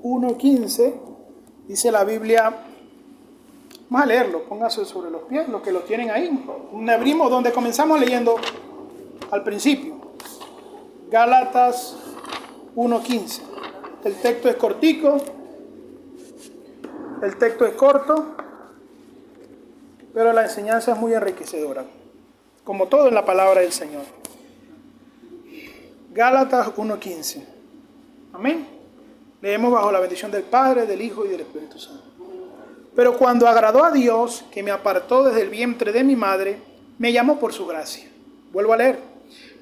1:15 dice la Biblia, vamos a leerlo, póngase sobre los pies, los que lo tienen ahí. Abrimos donde comenzamos leyendo al principio. Gálatas 1:15. El texto es cortico, el texto es corto, pero la enseñanza es muy enriquecedora, como todo en la palabra del Señor. Gálatas 1:15. Amén. Leemos bajo la bendición del Padre, del Hijo y del Espíritu Santo. Pero cuando agradó a Dios, que me apartó desde el vientre de mi madre, me llamó por su gracia. Vuelvo a leer.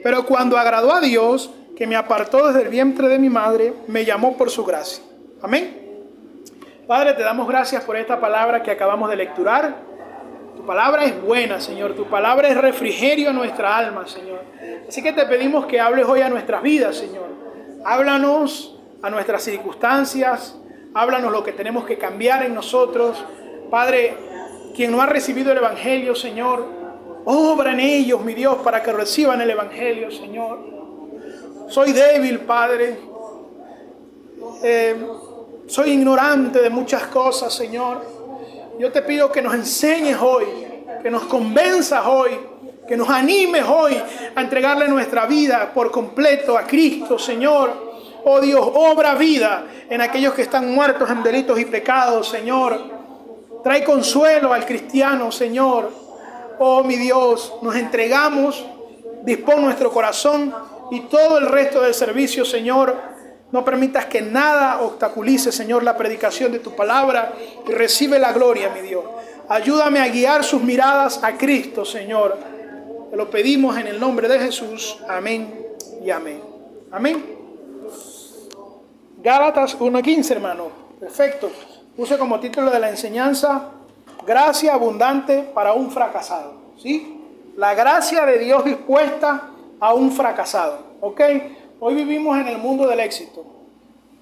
Pero cuando agradó a Dios, que me apartó desde el vientre de mi madre, me llamó por su gracia. Amén. Padre, te damos gracias por esta palabra que acabamos de lecturar. Tu palabra es buena, Señor. Tu palabra es refrigerio a nuestra alma, Señor. Así que te pedimos que hables hoy a nuestras vidas, Señor. Háblanos a nuestras circunstancias. Háblanos lo que tenemos que cambiar en nosotros. Padre, quien no ha recibido el Evangelio, Señor, obra en ellos, mi Dios, para que reciban el Evangelio, Señor. Soy débil, Padre. Soy ignorante de muchas cosas, Señor. Yo te pido que nos enseñes hoy, que nos convenzas hoy, que nos animes hoy a entregarle nuestra vida por completo a Cristo, Señor. Oh Dios, obra vida en aquellos que están muertos en delitos y pecados, Señor. Trae consuelo al cristiano, Señor. Oh mi Dios, nos entregamos, dispón nuestro corazón y todo el resto del servicio, Señor. No permitas que nada obstaculice, Señor, la predicación de tu palabra, y recibe la gloria, mi Dios. Ayúdame a guiar sus miradas a Cristo, Señor. Te lo pedimos en el nombre de Jesús. Amén y amén. Amén. Gálatas 1:15, hermano. Perfecto. Puse como título de la enseñanza, gracia abundante para un fracasado. ¿Sí? La gracia de Dios dispuesta a un fracasado. ¿Ok? Hoy vivimos en el mundo del éxito.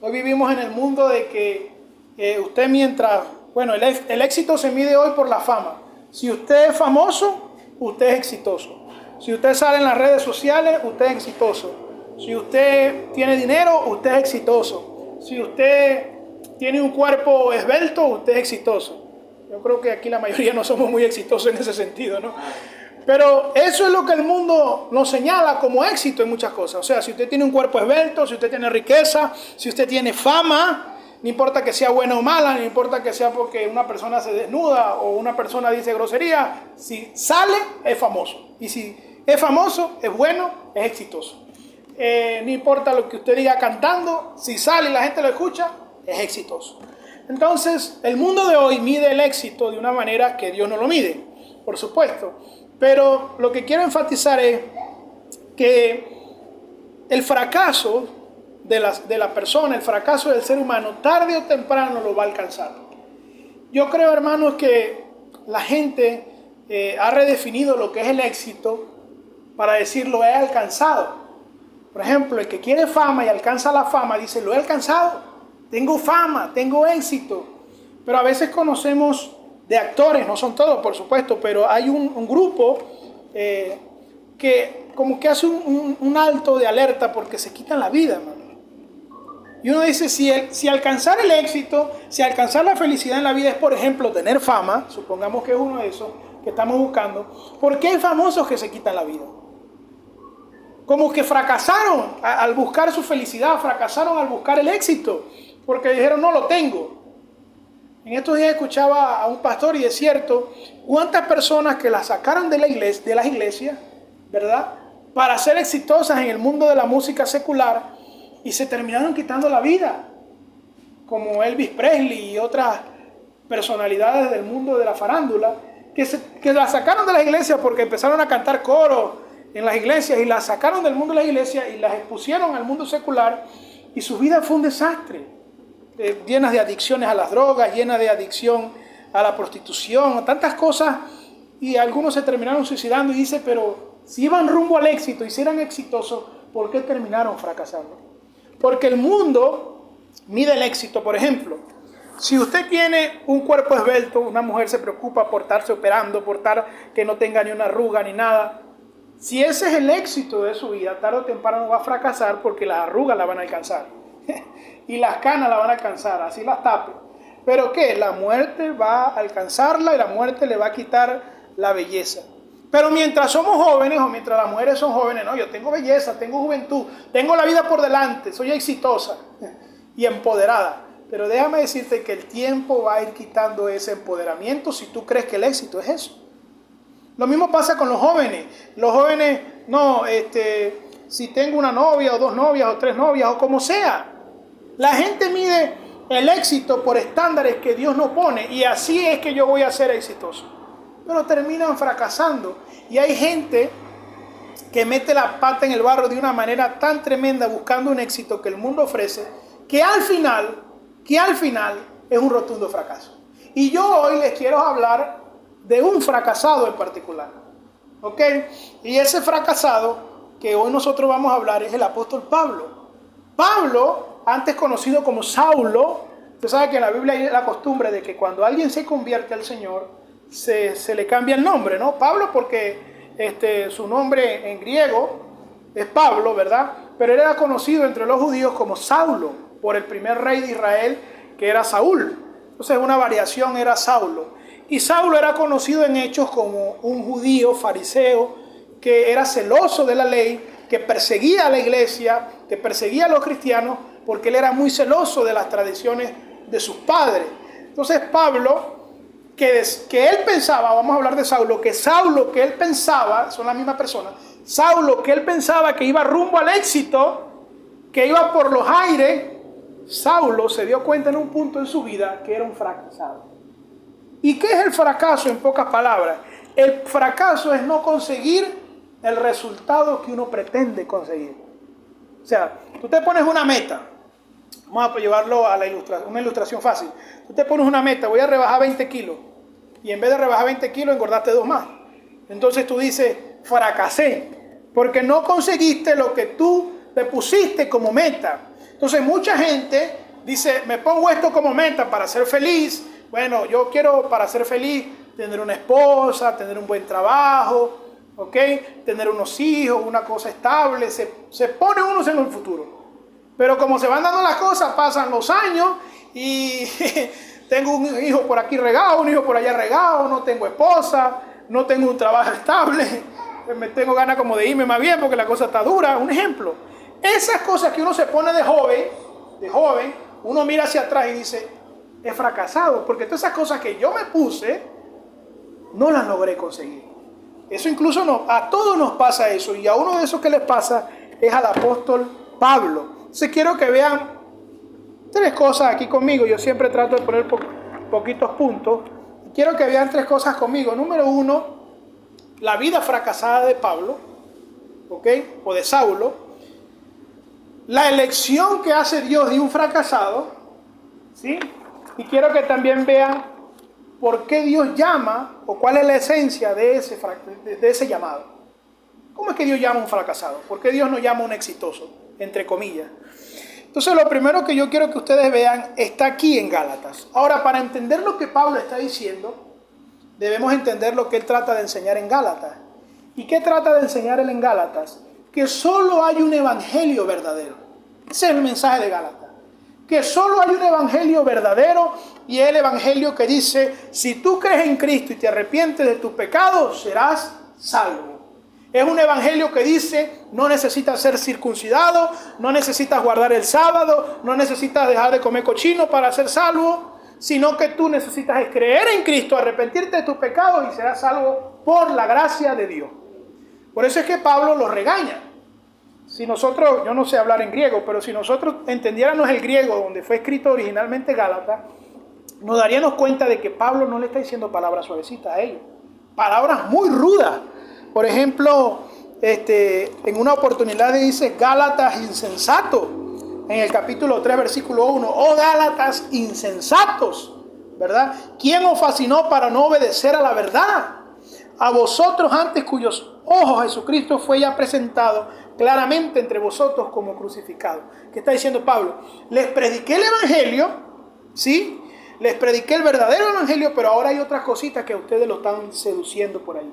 Hoy vivimos en el mundo de que usted mientras... Bueno, el éxito se mide hoy por la fama. Si usted es famoso, usted es exitoso. Si usted sale en las redes sociales, usted es exitoso. Si usted tiene dinero, usted es exitoso. Si usted tiene un cuerpo esbelto, usted es exitoso. Yo creo que aquí la mayoría no somos muy exitosos en ese sentido, ¿no? Pero eso es lo que el mundo nos señala como éxito en muchas cosas. O sea, si usted tiene un cuerpo esbelto, si usted tiene riqueza, si usted tiene fama, no importa que sea buena o mala, no importa que sea porque una persona se desnuda o una persona dice grosería, si sale es famoso. Y si es famoso, es bueno, es exitoso. No importa lo que usted diga cantando, si sale y la gente lo escucha, es exitoso. Entonces, el mundo de hoy mide el éxito de una manera que Dios no lo mide, por supuesto. Pero lo que quiero enfatizar es que el fracaso de la persona, el fracaso del ser humano, tarde o temprano lo va a alcanzar. Yo creo, hermanos, que la gente ha redefinido lo que es el éxito para decir lo he alcanzado. Por ejemplo, el que quiere fama y alcanza la fama dice, lo he alcanzado, tengo fama, tengo éxito. Pero a veces conocemos de actores, no son todos por supuesto, pero hay un grupo que como que hace un alto de alerta porque se quitan la vida, hermano. Y uno dice, si alcanzar el éxito, si alcanzar la felicidad en la vida es, por ejemplo, tener fama, supongamos que es uno de esos que estamos buscando, ¿por qué hay famosos que se quitan la vida? Como que fracasaron al buscar su felicidad, fracasaron al buscar el éxito, porque dijeron, no lo tengo. En estos días escuchaba a un pastor y es cierto, cuántas personas que las sacaron de las iglesias, ¿verdad? Para ser exitosas en el mundo de la música secular y se terminaron quitando la vida, como Elvis Presley y otras personalidades del mundo de la farándula, que las sacaron de las iglesias porque empezaron a cantar coros en las iglesias y las sacaron del mundo de las iglesias y las expusieron al mundo secular y su vida fue un desastre, llenas de adicciones a las drogas, llenas de adicción a la prostitución, a tantas cosas, y algunos se terminaron suicidando y dice, pero si iban rumbo al éxito y si eran exitosos, ¿por qué terminaron fracasando? Porque el mundo mide el éxito. Por ejemplo, si usted tiene un cuerpo esbelto, una mujer se preocupa por estarse operando, por estar que no tenga ni una arruga ni nada. Si ese es el éxito de su vida, tarde o temprano va a fracasar porque las arrugas la van a alcanzar. y las canas la van a alcanzar, así las tape. ¿Pero qué? La muerte va a alcanzarla y la muerte le va a quitar la belleza. Pero mientras somos jóvenes o mientras las mujeres son jóvenes, no, yo tengo belleza, tengo juventud, tengo la vida por delante, soy exitosa y empoderada. Pero déjame decirte que el tiempo va a ir quitando ese empoderamiento si tú crees que el éxito es eso. Lo mismo pasa con los jóvenes. Los jóvenes, no, si tengo una novia o dos novias o tres novias o como sea. La gente mide el éxito por estándares que Dios no pone y así es que yo voy a ser exitoso. Pero terminan fracasando. Y hay gente que mete la pata en el barro de una manera tan tremenda buscando un éxito que el mundo ofrece que al final es un rotundo fracaso. Y yo hoy les quiero hablar de un fracasado en particular. ¿Ok? Y ese fracasado que hoy nosotros vamos a hablar es el apóstol Pablo. Pablo, antes conocido como Saulo, usted sabe que en la Biblia hay la costumbre de que cuando alguien se convierte al Señor, se le cambia el nombre, ¿no? Pablo porque su nombre en griego es Pablo, ¿verdad? Pero él era conocido entre los judíos como Saulo, por el primer rey de Israel, que era Saúl. Entonces una variación era Saulo. Y Saulo era conocido en Hechos como un judío fariseo que era celoso de la ley, que perseguía a la iglesia, que perseguía a los cristianos, porque él era muy celoso de las tradiciones de sus padres. Entonces Pablo, que él pensaba, vamos a hablar de Saulo, que él pensaba, son la misma persona, Saulo que él pensaba que iba rumbo al éxito, que iba por los aires, Saulo se dio cuenta en un punto en su vida que era un fracasado. ¿Y qué es el fracaso en pocas palabras? El fracaso es no conseguir el resultado que uno pretende conseguir. O sea, tú te pones una meta. Vamos a llevarlo a una ilustración fácil. Tú te pones una meta, voy a rebajar 20 kilos. Y en vez de rebajar 20 kilos, engordaste 2 más. Entonces tú dices, fracasé. Porque no conseguiste lo que tú te pusiste como meta. Entonces mucha gente dice, me pongo esto como meta para ser feliz. Bueno, yo quiero para ser feliz tener una esposa, tener un buen trabajo, ¿ok? Tener unos hijos, una cosa estable. Se pone uno en el futuro. Pero como se van dando las cosas, pasan los años y tengo un hijo por aquí regado, un hijo por allá regado, no tengo esposa, no tengo un trabajo estable, me tengo ganas como de irme más bien porque la cosa está dura. Un ejemplo. Esas cosas que uno se pone de joven, uno mira hacia atrás y dice, he fracasado, porque todas esas cosas que yo me puse, no las logré conseguir. Eso incluso a todos nos pasa eso, y a uno de esos que les pasa es al apóstol Pablo. Entonces quiero que vean 3 cosas aquí conmigo. Yo siempre trato de poner poquitos puntos. Quiero que vean 3 cosas conmigo. Número 1, la vida fracasada de Pablo, ¿ok? O de Saulo. La elección que hace Dios de un fracasado, ¿sí? Y quiero que también vean por qué Dios llama, o cuál es la esencia de ese llamado. ¿Cómo es que Dios llama a un fracasado? ¿Por qué Dios no llama a un exitoso? Entre comillas. Entonces lo primero que yo quiero que ustedes vean está aquí en Gálatas. Ahora, para entender lo que Pablo está diciendo, debemos entender lo que él trata de enseñar en Gálatas. ¿Y qué trata de enseñar él en Gálatas? Que solo hay un evangelio verdadero. Ese es el mensaje de Gálatas. Que solo hay un evangelio verdadero, y el evangelio que dice, si tú crees en Cristo y te arrepientes de tus pecados, serás salvo. Es un evangelio que dice, no necesitas ser circuncidado, no necesitas guardar el sábado, no necesitas dejar de comer cochino para ser salvo, sino que tú necesitas creer en Cristo, arrepentirte de tus pecados y serás salvo por la gracia de Dios. Por eso es que Pablo los regaña. Si nosotros, yo no sé hablar en griego, pero si nosotros entendiéramos el griego donde fue escrito originalmente Gálatas, nos daríamos cuenta de que Pablo no le está diciendo palabras suavecitas a ellos. Palabras muy rudas. Por ejemplo, en una oportunidad dice Gálatas insensatos. En el capítulo 3, versículo 1. Oh Gálatas insensatos, ¿verdad? ¿Quién os fascinó para no obedecer a la verdad? A vosotros antes cuyos ojos Jesucristo fue ya presentado claramente entre vosotros como crucificado. ¿Qué está diciendo Pablo? Les prediqué el evangelio, ¿sí? Les prediqué el verdadero evangelio, pero ahora hay otras cositas que a ustedes lo están seduciendo por ahí.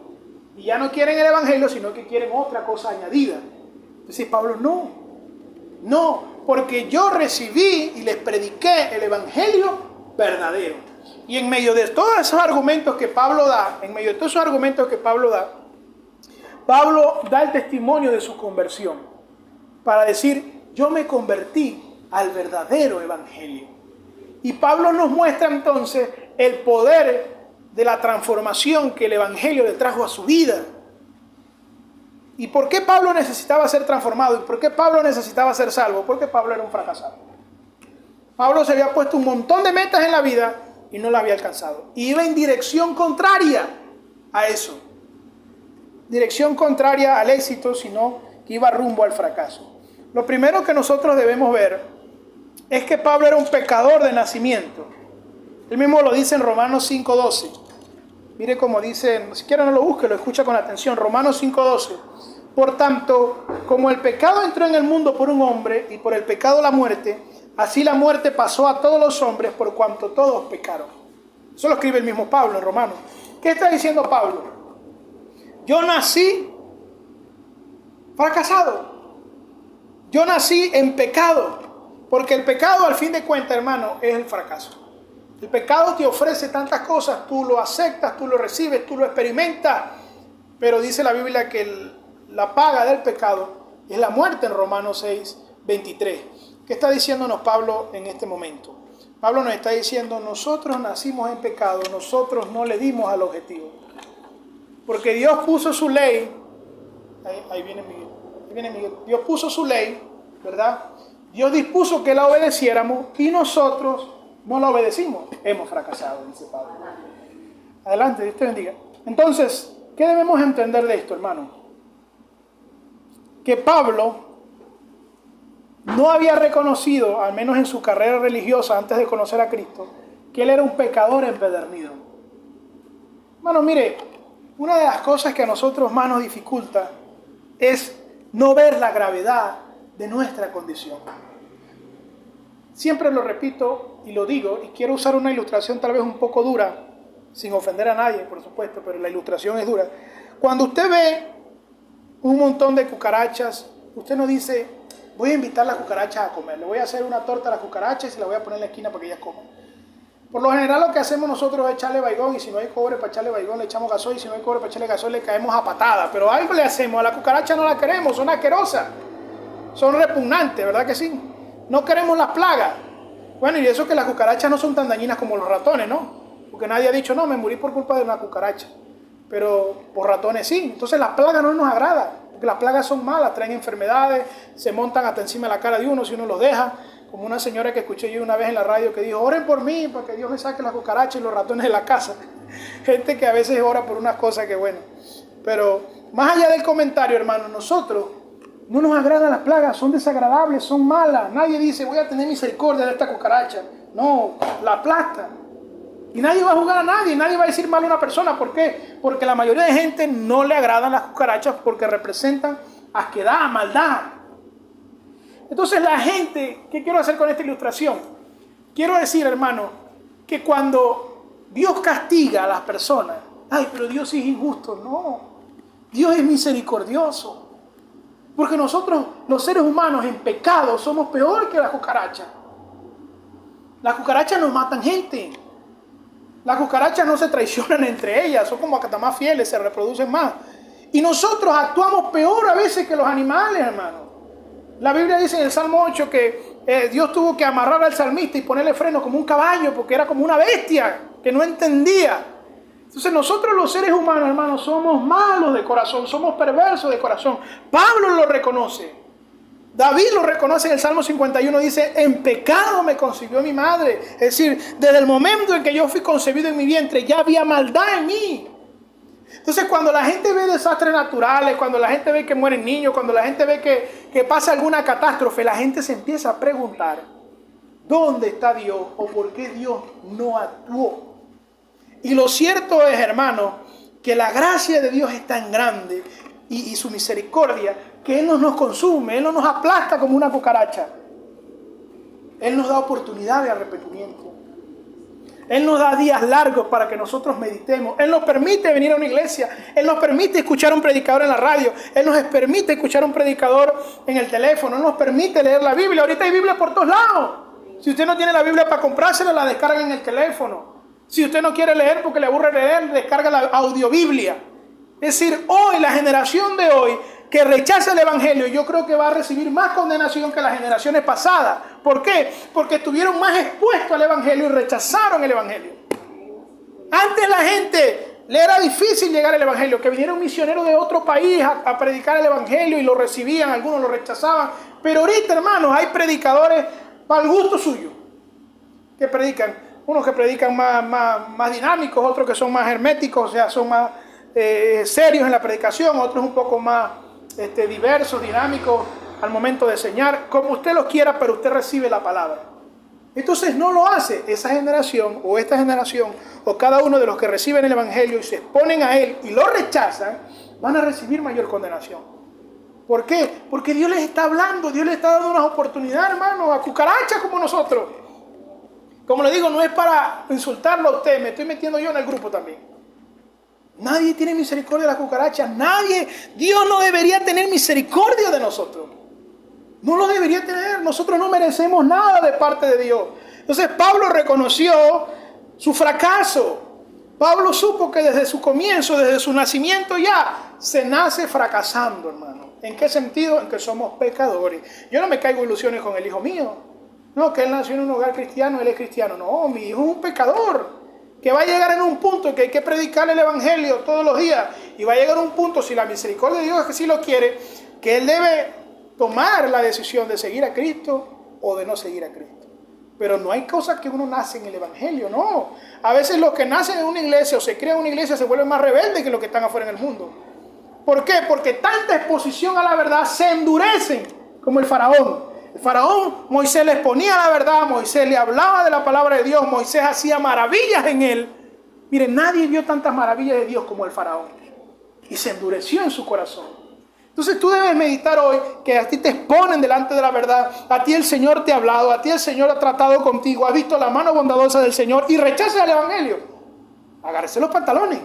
Y ya no quieren el evangelio, sino que quieren otra cosa añadida. Entonces Pablo, no, porque yo recibí y les prediqué el evangelio verdadero. Y en medio de todos esos argumentos que Pablo da, Pablo da el testimonio de su conversión para decir, yo me convertí al verdadero evangelio. Y Pablo nos muestra entonces el poder de la transformación que el evangelio le trajo a su vida. ¿Y por qué Pablo necesitaba ser transformado? ¿Y por qué Pablo necesitaba ser salvo? Porque Pablo era un fracasado. Pablo se había puesto un montón de metas en la vida y no las había alcanzado. Y iba en dirección contraria a eso. Dirección contraria al éxito, sino que iba rumbo al fracaso. Lo primero que nosotros debemos ver es que Pablo era un pecador de nacimiento. Él mismo lo dice en Romanos 5:12. Mire cómo dice, ni siquiera no lo busque, lo escucha con atención. Romanos 5:12. Por tanto, como el pecado entró en el mundo por un hombre y por el pecado la muerte, así la muerte pasó a todos los hombres por cuanto todos pecaron. Eso lo escribe el mismo Pablo en Romanos. ¿Qué está diciendo Pablo? Yo nací fracasado. Yo nací en pecado. Porque el pecado, al fin de cuentas, hermano, es el fracaso. El pecado te ofrece tantas cosas, tú lo aceptas, tú lo recibes, tú lo experimentas. Pero dice la Biblia que la paga del pecado es la muerte en Romanos 6:23. ¿Qué está diciéndonos Pablo en este momento? Pablo nos está diciendo, nosotros nacimos en pecado, nosotros no le dimos al objetivo. Porque Dios puso su ley, ahí viene Miguel, Dios puso su ley, ¿verdad? Dios dispuso que la obedeciéramos y nosotros no la obedecimos. Hemos fracasado, dice Pablo. Adelante, Dios te bendiga. Entonces, ¿qué debemos entender de esto, hermano? Que Pablo no había reconocido, al menos en su carrera religiosa antes de conocer a Cristo, que él era un pecador empedernido. Hermano, mire, una de las cosas que a nosotros más nos dificulta es no ver la gravedad de nuestra condición. Siempre lo repito y lo digo, y quiero usar una ilustración tal vez un poco dura, sin ofender a nadie, por supuesto, pero la ilustración es dura. Cuando usted ve un montón de cucarachas, usted no dice, voy a invitar las cucarachas a comer, le voy a hacer una torta a las cucarachas y se la voy a poner en la esquina para que ellas coman. Por lo general lo que hacemos nosotros es echarle baigón, y si no hay cobre para echarle baigón le echamos gasoil, y si no hay cobre para echarle gasoil le caemos a patada. Pero algo le hacemos, a la cucaracha no la queremos, son asquerosas, son repugnantes, ¿verdad que sí? No queremos las plagas. Bueno, y eso que las cucarachas no son tan dañinas como los ratones, ¿no? Porque nadie ha dicho, no, me morí por culpa de una cucaracha. Pero por ratones sí. Entonces las plagas no nos agradan, porque las plagas son malas, traen enfermedades, se montan hasta encima de la cara de uno si uno los deja. Como una señora que escuché yo una vez en la radio que dijo, oren por mí para que Dios me saque las cucarachas y los ratones de la casa. Gente que a veces ora por unas cosas que bueno. Pero más allá del comentario, hermano, nosotros no nos agradan las plagas, son desagradables, son malas. Nadie dice, voy a tener misericordia de esta cucaracha. No, la aplastan. Y nadie va a juzgar a nadie, nadie va a decir mal a una persona. ¿Por qué? Porque la mayoría de gente no le agradan las cucarachas porque representan asquedad, maldad. Entonces la gente, ¿qué quiero hacer con esta ilustración? Quiero decir, hermano, que cuando Dios castiga a las personas, ay, pero Dios es injusto. No, Dios es misericordioso. Porque nosotros, los seres humanos en pecado, somos peor que las cucarachas. Las cucarachas no matan gente. Las cucarachas no se traicionan entre ellas, son como hasta más fieles, se reproducen más. Y nosotros actuamos peor a veces que los animales, hermano. La Biblia dice en el Salmo 8 que Dios tuvo que amarrar al salmista y ponerle freno como un caballo porque era como una bestia que no entendía. Entonces nosotros los seres humanos, hermanos, somos malos de corazón, somos perversos de corazón. Pablo lo reconoce. David lo reconoce en el Salmo 51, dice, en pecado me concibió mi madre. Es decir, desde el momento en que yo fui concebido en mi vientre, ya había maldad en mí. Entonces cuando la gente ve desastres naturales, cuando la gente ve que mueren niños, cuando la gente ve que pasa alguna catástrofe, la gente se empieza a preguntar, ¿dónde está Dios o por qué Dios no actuó? Y lo cierto es, hermano, que la gracia de Dios es tan grande y su misericordia que Él no nos consume, Él no nos aplasta como una cucaracha. Él nos da oportunidad de arrepentimiento. Él nos da días largos para que nosotros meditemos. Él nos permite venir a una iglesia. Él nos permite escuchar a un predicador en la radio. Él nos permite escuchar a un predicador en el teléfono. Él nos permite leer la Biblia. Ahorita hay Biblia por todos lados. Si usted no tiene la Biblia para comprársela, la descarga en el teléfono. Si usted no quiere leer porque le aburre leer, descarga la audiobiblia. Es decir, hoy, la generación de hoy que rechaza el evangelio, yo creo que va a recibir más condenación que las generaciones pasadas. ¿Por qué? Porque estuvieron más expuestos al evangelio y rechazaron el evangelio. Antes la gente le era difícil llegar al evangelio, que viniera un misionero de otro país a predicar el evangelio y lo recibían, algunos lo rechazaban. Pero ahorita, hermanos, hay predicadores para el gusto suyo que predican. Unos que predican más dinámicos, otros que son más herméticos, o sea, son más serios en la predicación, otros un poco más diversos, dinámicos al momento de enseñar, como usted lo quiera, pero usted recibe la palabra. Entonces no lo hace esa generación o esta generación o cada uno de los que reciben el evangelio y se exponen a él y lo rechazan, van a recibir mayor condenación. ¿Por qué? Porque Dios les está hablando, Dios les está dando una oportunidad, hermano, a cucarachas como nosotros. Como le digo, no es para insultarlo a usted, me estoy metiendo yo en el grupo también. Nadie tiene misericordia de las cucarachas, nadie. Dios no debería tener misericordia de nosotros. No lo debería tener, nosotros no merecemos nada de parte de Dios. Entonces Pablo reconoció su fracaso. Pablo supo que desde su comienzo, desde su nacimiento ya, se nace fracasando, hermano. ¿En qué sentido? En que somos pecadores. Yo no me caigo en ilusiones con el hijo mío. No, que él nació en un hogar cristiano, él es cristiano. No, mi hijo es un pecador, que va a llegar en un punto que hay que predicarle el evangelio todos los días. Y va a llegar a un punto, si la misericordia de Dios es que sí lo quiere, que él debe tomar la decisión de seguir a Cristo o de no seguir a Cristo. Pero no hay cosas que uno nace en el evangelio, no. A veces los que nacen en una iglesia o se crean en una iglesia se vuelven más rebeldes que los que están afuera en el mundo. ¿Por qué? Porque tanta exposición a la verdad se endurecen, como el faraón. El faraón, Moisés le exponía la verdad, Moisés le hablaba de la palabra de Dios, Moisés hacía maravillas en él. Miren, nadie vio tantas maravillas de Dios como el faraón. Y se endureció en su corazón. Entonces tú debes meditar hoy que a ti te exponen delante de la verdad, a ti el Señor te ha hablado, a ti el Señor ha tratado contigo, has visto la mano bondadosa del Señor y rechazas el evangelio. Agárrese los pantalones.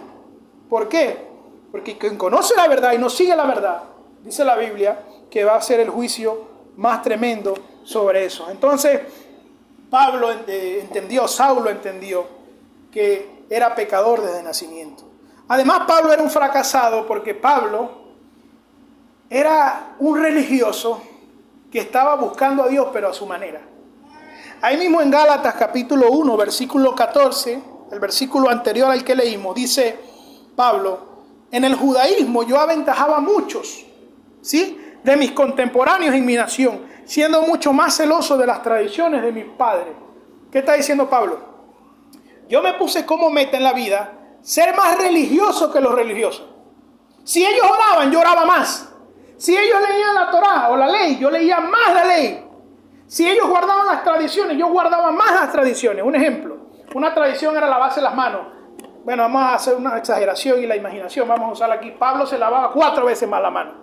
¿Por qué? Porque quien conoce la verdad y no sigue la verdad, dice la Biblia, que va a ser el juicio más tremendo sobre eso. Entonces, Saulo entendió que era pecador desde nacimiento. Además, Pablo era un fracasado porque Pablo era un religioso que estaba buscando a Dios, pero a su manera. Ahí mismo en Gálatas capítulo 1, versículo 14, el versículo anterior al que leímos, dice Pablo: en el judaísmo yo aventajaba a muchos, ¿sí?, de mis contemporáneos en mi nación, siendo mucho más celoso de las tradiciones de mis padres. ¿Qué está diciendo Pablo? Yo me puse como meta en la vida ser más religioso que los religiosos. Si ellos oraban, yo oraba más. Si ellos leían la Torá o la ley, yo leía más la ley. Si ellos guardaban las tradiciones, yo guardaba más las tradiciones. Un ejemplo, una tradición era lavarse las manos. Bueno, vamos a hacer una exageración y la imaginación, vamos a usarla aquí. Pablo se lavaba 4 veces más la mano.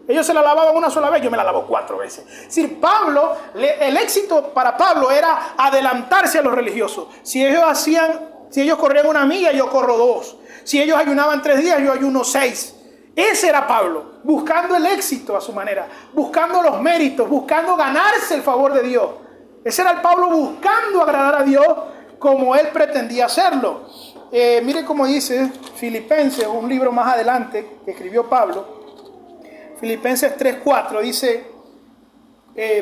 Ellos se la lavaban una sola vez, yo me la lavo 4 veces. Es decir, el éxito para Pablo era adelantarse a los religiosos. Si ellos corrían 1 milla, yo corro 2. Si ellos ayunaban 3 días, yo ayuno 6. Ese era Pablo, buscando el éxito a su manera, buscando los méritos, buscando ganarse el favor de Dios. Ese era el Pablo buscando agradar a Dios como él pretendía hacerlo. Mire cómo dice Filipenses, un libro más adelante que escribió Pablo. Filipenses 3:4 dice,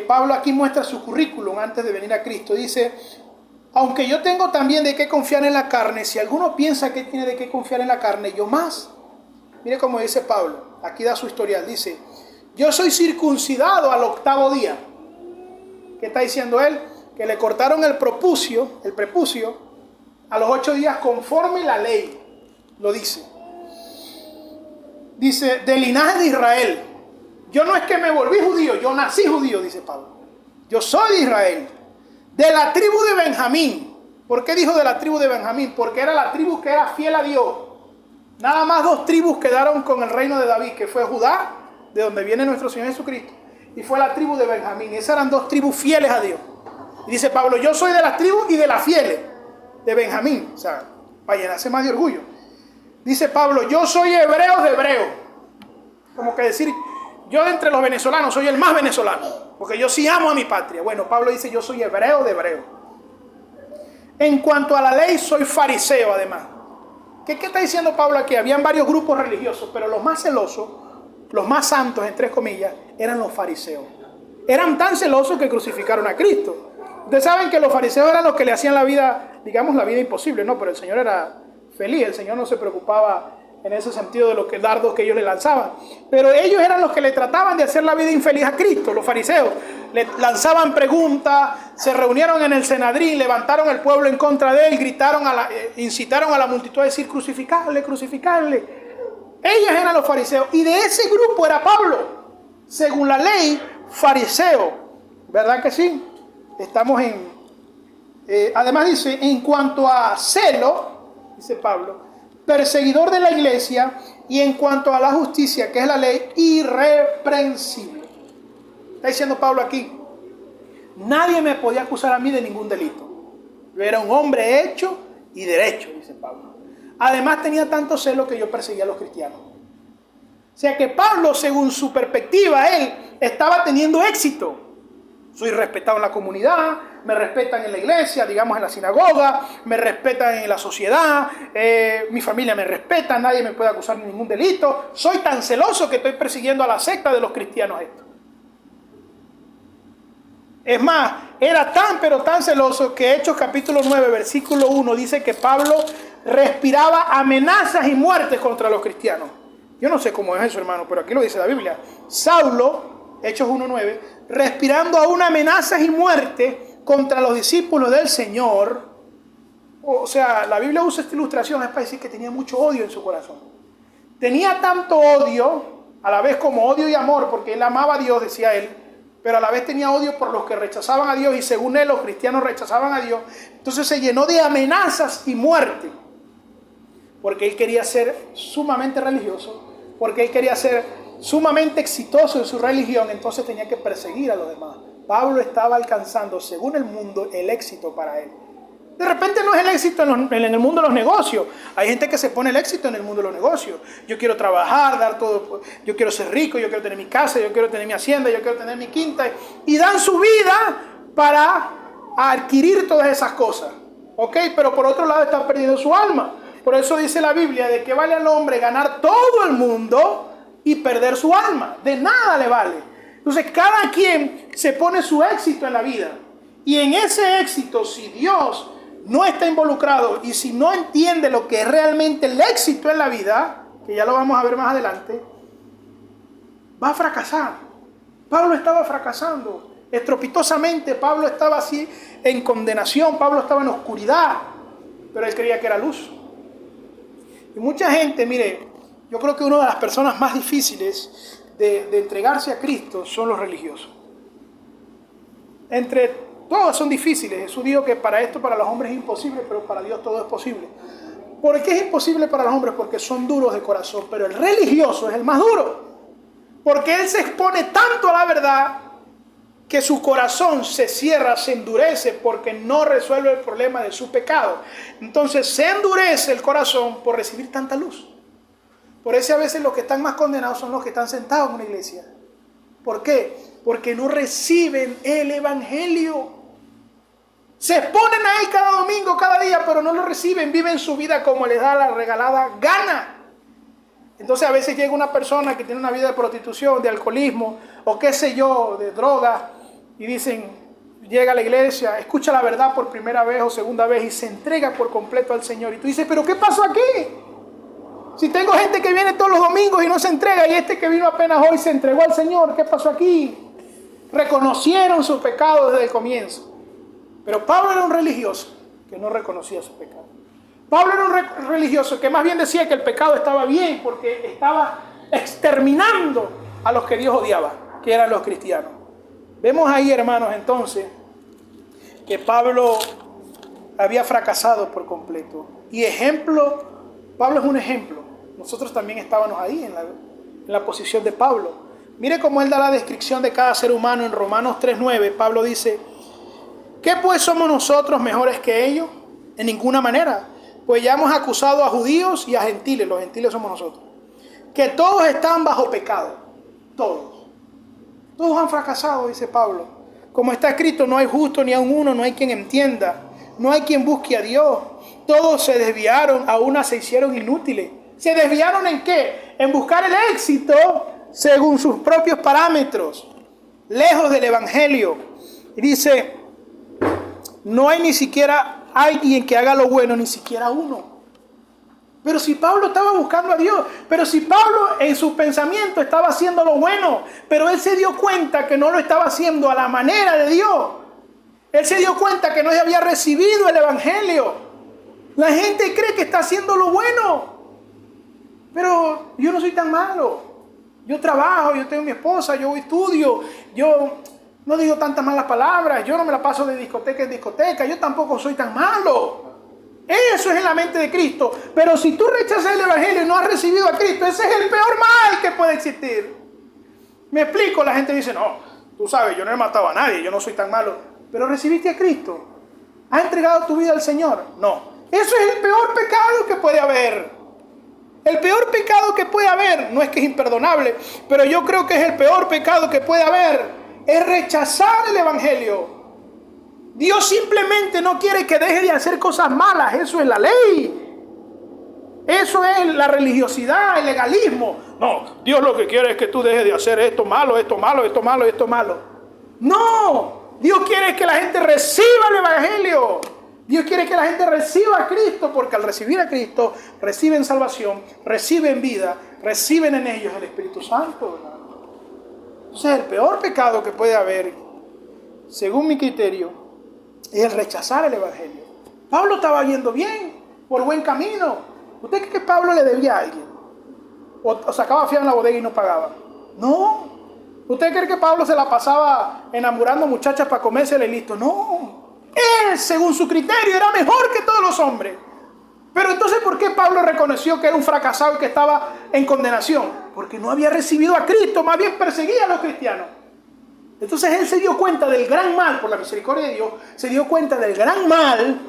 Pablo aquí muestra su currículum antes de venir a Cristo. Dice: aunque yo tengo también de qué confiar en la carne, si alguno piensa que tiene de qué confiar en la carne, yo más. Mire cómo dice Pablo, aquí da su historial, dice: yo soy circuncidado al 8º día. ¿Qué está diciendo él? Que le cortaron el prepucio a los 8 días conforme la ley lo dice. Dice, del linaje de Israel. Yo no es que me volví judío, yo nací judío, dice Pablo. Yo soy de Israel, de la tribu de Benjamín. ¿Por qué dijo de la tribu de Benjamín? Porque era la tribu que era fiel a Dios. Nada más 2 tribus quedaron con el reino de David, que fue Judá, de donde viene nuestro Señor Jesucristo, y fue la tribu de Benjamín. Esas eran 2 tribus fieles a Dios. Y dice Pablo, yo soy de las tribus y de las fieles. de Benjamín, o sea, para llenarse más de orgullo. Dice Pablo, yo soy hebreo de hebreo. Como que decir, yo de entre los venezolanos soy el más venezolano, porque yo sí amo a mi patria. Bueno, Pablo dice, yo soy hebreo de hebreo. En cuanto a la ley, soy fariseo además. ¿Qué está diciendo Pablo aquí? Habían varios grupos religiosos, pero los más celosos, los más santos, entre comillas, eran los fariseos. Eran tan celosos que crucificaron a Cristo. Ustedes saben que los fariseos eran los que le hacían la vida, digamos, la vida imposible, ¿no? Pero el Señor era feliz, el Señor no se preocupaba en ese sentido de los dardos que ellos le lanzaban. Pero ellos eran los que le trataban de hacer la vida infeliz a Cristo, los fariseos. Le lanzaban preguntas, se reunieron en el Senadrín, levantaron el pueblo en contra de él, gritaron, incitaron a la multitud a decir, crucificarle, crucificarle. Ellos eran los fariseos y de ese grupo era Pablo, según la ley, fariseo. ¿Verdad que sí? Estamos en... además dice, en cuanto a celo, dice Pablo, perseguidor de la iglesia, y en cuanto a la justicia, que es la ley, irreprensible. Está diciendo Pablo aquí, nadie me podía acusar a mí de ningún delito. Yo era un hombre hecho y derecho, dice Pablo. Además tenía tanto celo que yo perseguía a los cristianos. O sea que Pablo, según su perspectiva, él estaba teniendo éxito. Soy respetado en la comunidad, me respetan en la iglesia, digamos en la sinagoga, me respetan en la sociedad, mi familia me respeta, nadie me puede acusar de ningún delito. Soy tan celoso que estoy persiguiendo a la secta de los cristianos estos. Es más, era tan pero tan celoso que Hechos capítulo 9, versículo 1 dice que Pablo respiraba amenazas y muertes contra los cristianos. Yo no sé cómo es eso, hermano, pero aquí lo dice la Biblia. Saulo, Hechos 1:9, respirando aún amenazas y muerte contra los discípulos del Señor. O sea, la Biblia usa esta ilustración, es para decir que tenía mucho odio en su corazón. Tenía tanto odio, a la vez como odio y amor, porque él amaba a Dios, decía él, pero a la vez tenía odio por los que rechazaban a Dios, y según él los cristianos rechazaban a Dios. Entonces se llenó de amenazas y muerte, porque él quería ser sumamente religioso, porque él quería ser sumamente exitoso en su religión, entonces tenía que perseguir a los demás. Pablo estaba alcanzando, según el mundo, el éxito para él. De repente no es el éxito en el mundo de los negocios. Hay gente que se pone el éxito en el mundo de los negocios. Yo quiero trabajar, dar todo, yo quiero ser rico, yo quiero tener mi casa, yo quiero tener mi hacienda, yo quiero tener mi quinta. Y dan su vida para adquirir todas esas cosas. ¿Ok? Pero por otro lado están perdiendo su alma. Por eso dice la Biblia de que vale al hombre ganar todo el mundo y perder su alma. De nada le vale. Entonces cada quien se pone su éxito en la vida. Y en ese éxito, si Dios no está involucrado y si no entiende lo que es realmente el éxito en la vida, que ya lo vamos a ver más adelante, va a fracasar. Pablo estaba fracasando estrepitosamente. Pablo estaba así en condenación. Pablo estaba en oscuridad, pero él creía que era luz. Y mucha gente, mire, yo creo que una de las personas más difíciles de entregarse a Cristo son los religiosos. Todos son difíciles. Jesús dijo que para los hombres es imposible, pero para Dios todo es posible. ¿Por qué es imposible para los hombres? Porque son duros de corazón, pero el religioso es el más duro. Porque él se expone tanto a la verdad que su corazón se cierra, se endurece porque no resuelve el problema de su pecado. Entonces se endurece el corazón por recibir tanta luz. Por eso a veces los que están más condenados son los que están sentados en una iglesia. ¿Por qué? Porque no reciben el evangelio. Se exponen a él cada domingo, cada día, pero no lo reciben. Viven su vida como les da la regalada gana. Entonces a veces llega una persona que tiene una vida de prostitución, de alcoholismo, o qué sé yo, de droga, y dicen, llega a la iglesia, escucha la verdad por primera vez o segunda vez y se entrega por completo al Señor. Y tú dices, ¿pero qué pasó aquí? Si tengo gente que viene todos los domingos y no se entrega, y este que vino apenas hoy se entregó al Señor, ¿qué pasó aquí? Reconocieron su pecado desde el comienzo. Pero Pablo era un religioso que no reconocía su pecado. Pablo era un religioso que más bien decía que el pecado estaba bien porque estaba exterminando a los que Dios odiaba, que eran los cristianos. Vemos ahí, hermanos, entonces, que Pablo había fracasado por completo. Y Pablo es un ejemplo. Nosotros también estábamos ahí en la posición de Pablo. Mire cómo él da la descripción de cada ser humano en Romanos 3:9. Pablo dice, ¿qué pues somos nosotros mejores que ellos? En ninguna manera. Pues ya hemos acusado a judíos y a gentiles. Los gentiles somos nosotros. Que todos están bajo pecado. Todos. Todos han fracasado, dice Pablo. Como está escrito, no hay justo ni aun uno, no hay quien entienda. No hay quien busque a Dios. Todos se desviaron, a una se hicieron inútiles. ¿Se desviaron en qué? En buscar el éxito según sus propios parámetros. Lejos del evangelio. Y dice, no hay ni siquiera alguien que haga lo bueno, ni siquiera uno. Pero si Pablo estaba buscando a Dios, pero si Pablo en su pensamiento estaba haciendo lo bueno, pero él se dio cuenta que no lo estaba haciendo a la manera de Dios. Él se dio cuenta que no había recibido el evangelio. La gente cree que está haciendo lo bueno, pero yo no soy tan malo. Yo trabajo, yo tengo mi esposa, yo estudio, yo no digo tantas malas palabras, yo no me la paso de discoteca en discoteca, yo tampoco soy tan malo. Eso es en la mente de Cristo. Pero si tú rechazas el evangelio y no has recibido a Cristo, ese es el peor mal que puede existir. Me explico, la gente dice, no, tú sabes, yo no he matado a nadie, yo no soy tan malo. Pero recibiste a Cristo. ¿Has entregado tu vida al Señor? No. Eso es el peor pecado que puede haber. El peor pecado que puede haber, no es que es imperdonable, pero yo creo que es el peor pecado que puede haber, es rechazar el evangelio. Dios simplemente no quiere que deje de hacer cosas malas, eso es la ley. Eso es la religiosidad, el legalismo. No, Dios lo que quiere es que tú dejes de hacer esto malo, esto malo, esto malo, esto malo. No, Dios quiere que la gente reciba el evangelio. Dios quiere que la gente reciba a Cristo, porque al recibir a Cristo reciben salvación, reciben vida, reciben en ellos el Espíritu Santo. Entonces el peor pecado que puede haber, según mi criterio, es el rechazar el evangelio. Pablo estaba yendo bien, por buen camino. ¿Usted cree que Pablo le debía a alguien? ¿O sacaba fiado en la bodega y no pagaba? No. ¿Usted cree que Pablo se la pasaba enamorando muchachas para comérsela y listo? No. Él, según su criterio, era mejor que todos los hombres. Pero entonces, ¿por qué Pablo reconoció que era un fracasado y que estaba en condenación? Porque no había recibido a Cristo, más bien perseguía a los cristianos. Entonces él se dio cuenta del gran mal, por la misericordia de Dios, se dio cuenta del gran mal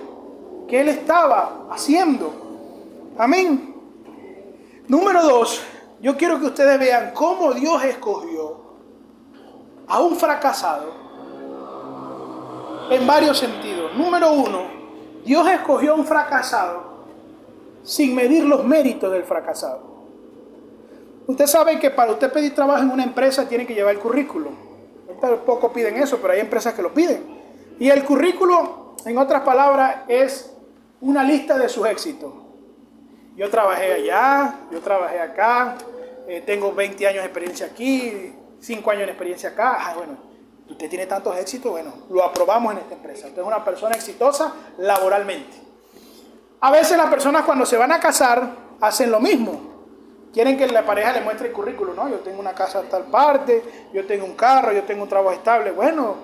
que él estaba haciendo. Amén. Número 2, yo quiero que ustedes vean cómo Dios escogió a un fracasado en varios sentidos. Número 1, Dios escogió a un fracasado sin medir los méritos del fracasado. Usted sabe que para usted pedir trabajo en una empresa tiene que llevar el currículum. Poco piden eso, pero hay empresas que lo piden. Y el currículo, en otras palabras, es una lista de sus éxitos. Yo trabajé allá, yo trabajé acá, tengo 20 años de experiencia aquí, 5 años de experiencia acá. Bueno, usted tiene tantos éxitos, bueno, lo aprobamos en esta empresa. Usted es una persona exitosa laboralmente. A veces las personas cuando se van a casar hacen lo mismo. Quieren que la pareja le muestre el currículum, ¿no? Yo tengo una casa en tal parte, yo tengo un carro, yo tengo un trabajo estable. Bueno,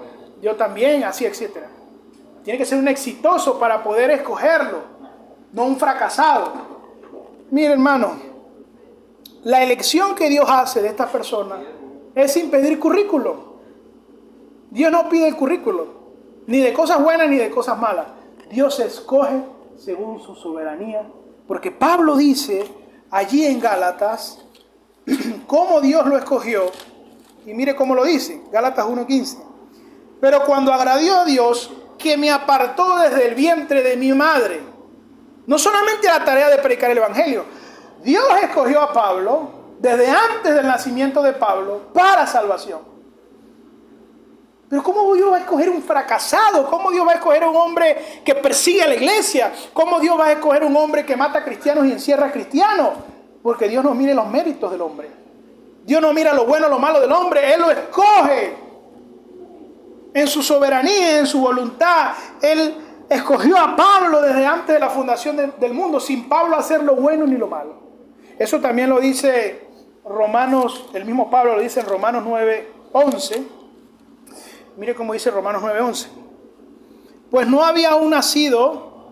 yo también, así, etc. Tiene que ser un exitoso para poder escogerlo, no un fracasado. Mire, hermano, la elección que Dios hace de esta persona es sin pedir currículum. Dios no pide el currículum, ni de cosas buenas ni de cosas malas. Dios escoge según su soberanía, porque Pablo dice allí en Gálatas cómo Dios lo escogió, y mire cómo lo dice, Gálatas 1:15. Pero cuando agradó a Dios, que me apartó desde el vientre de mi madre, no solamente la tarea de predicar el evangelio, Dios escogió a Pablo desde antes del nacimiento de Pablo para salvación. Pero ¿cómo Dios va a escoger un fracasado? ¿Cómo Dios va a escoger un hombre que persigue a la iglesia? ¿Cómo Dios va a escoger un hombre que mata a cristianos y encierra a cristianos? Porque Dios no mira los méritos del hombre. Dios no mira lo bueno o lo malo del hombre. Él lo escoge en su soberanía, en su voluntad. Él escogió a Pablo desde antes de la fundación del mundo, sin Pablo hacer lo bueno ni lo malo. Eso también lo dice Romanos, el mismo Pablo lo dice en Romanos 9:11. Mire cómo dice Romanos 9:11. Pues no había aún nacido